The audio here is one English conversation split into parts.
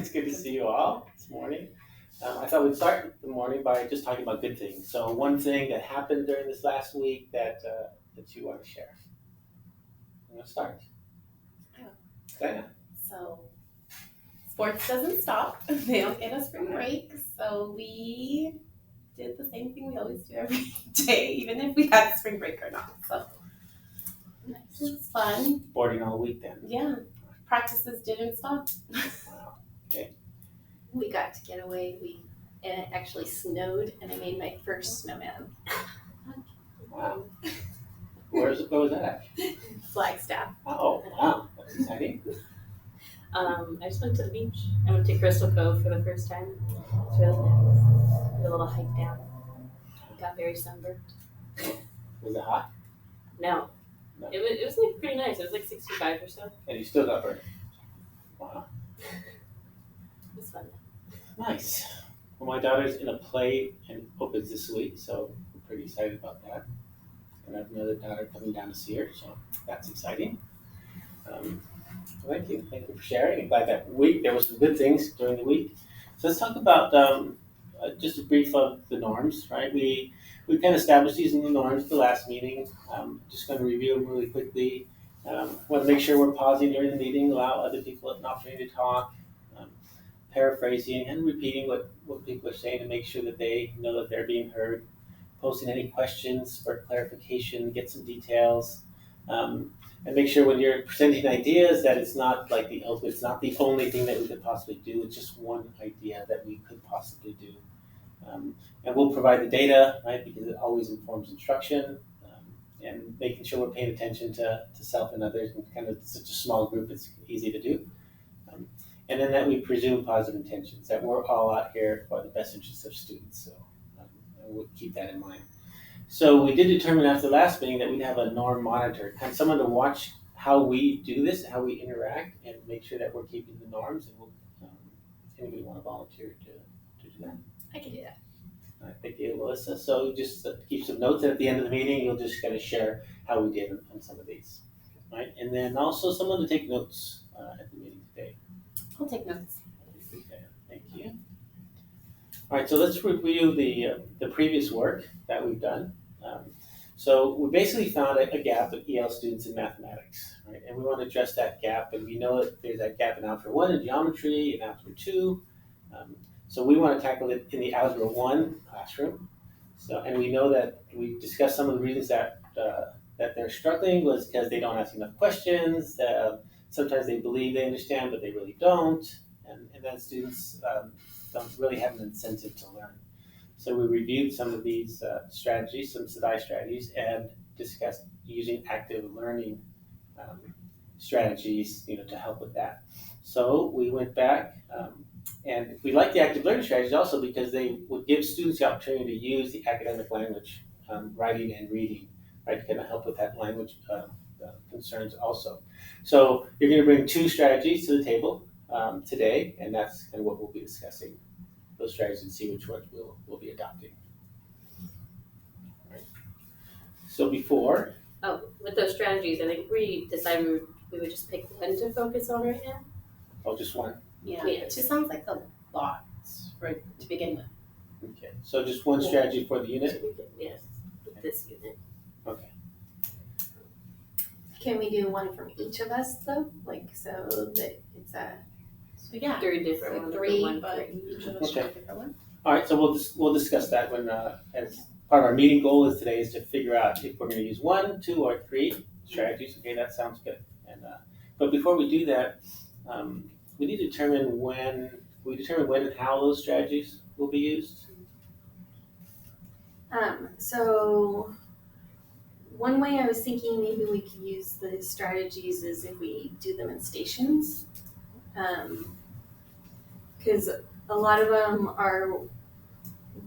It's good to see you all this morning. I thought we'd start the morning by just talking about good things. So, one thing that happened during this last week that you want to share. I'm going to start. Oh. Diana. So sports doesn't stop. They don't get a spring break. So we did the same thing we always do every day, even if we had spring break or not. So it was fun. Boarding all week then. Yeah. Practices didn't stop. Wow. Okay. We got to get away. And it actually snowed, and I made my first snowman. Wow. Where was that at? Flagstaff. Oh, wow. That's exciting. I just went to the beach. I went to Crystal Cove for the first time. It's really nice. Did a little hike down. Got very sunburned. Was it hot? No. No. It was like pretty nice. It was like 65 or so. And you still got burned. Wow. It was fun. Nice. Well, my daughter's in a play and opens this week, so I'm pretty excited about that. And I have another daughter coming down to see her, so that's exciting. Thank you. Thank you for sharing. I'm glad that week there was some good things during the week. So let's talk about just a brief of the norms, right? We kind of established these new norms at the last meeting. Just going to review them really quickly. Want to make sure we're pausing during the meeting, allow other people an opportunity to talk, paraphrasing and repeating what people are saying to make sure that they know that they're being heard, posting any questions for clarification, get some details, and make sure when you're presenting ideas that it's not like it's not the only thing that we could possibly do. It's just one idea that we could possibly do. And we'll provide the data, right, because it always informs instruction, and making sure we're paying attention to self and others. And kind of such a small group, it's easy to do. And then that we presume positive intentions, that we're all out here for the best interests of students. So we'll keep that in mind. So we did determine after the last meeting that we'd have a norm monitor, kind of someone to watch how we do this, how we interact, and make sure that we're keeping the norms. And we'll, anybody want to volunteer to do that? I can do that. All right, thank you, Melissa. So just keep some notes, and at the end of the meeting, you'll just kind of share how we did on some of these. Right? And then also someone to take notes at the meeting today. I'll take notes. Okay, thank you. All right, so let's review the previous work that we've done. So we basically found a gap of EL students in mathematics, right? And we want to address that gap, and we know that there's that gap in Algebra 1 in geometry, in Algebra 2. So we want to tackle it in the Algebra 1 classroom. So, and we know that we discussed some of the reasons that they're struggling was because they don't ask enough questions. Sometimes they believe they understand, but they really don't. And then students don't really have an incentive to learn. So we reviewed some of these strategies, some SEDI strategies, and discussed using active learning strategies, to help with that. So we went back, and we like the active learning strategies also because they would give students the opportunity to use the academic language, writing and reading, right, to kind of help with that language concerns also. So you're going to bring two strategies to the table today, and that's kind of what we'll be discussing, those strategies, and see which ones we'll be adopting. Right. So before. Oh, with those strategies, I think we decided we would just pick one to focus on right now. Oh, just one? Yeah. Yeah. It just sounds like a lot right to begin with. Okay, so just one strategy for the unit? Yes, with this unit. Okay. Can we do one from each of us though? Like so that it's So yeah, 3 different ones. three, one but for each of us Okay. should pick a one. All right, so we'll discuss that when as part of our meeting goal is today is to figure out if we're going to use 1, 2, or 3 strategies. Okay, that sounds good. And but before we do that, we need to determine when and how those strategies will be used. So one way I was thinking maybe we could use the strategies is if we do them in stations, because a lot of them are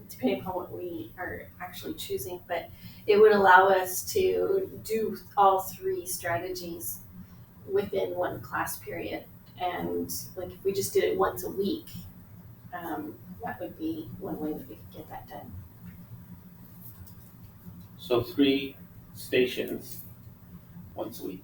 depending upon what we are actually choosing, but it would allow us to do all 3 strategies within one class period. And like if we just did it once a week, that would be one way that we could get that done. So 3 stations once a week.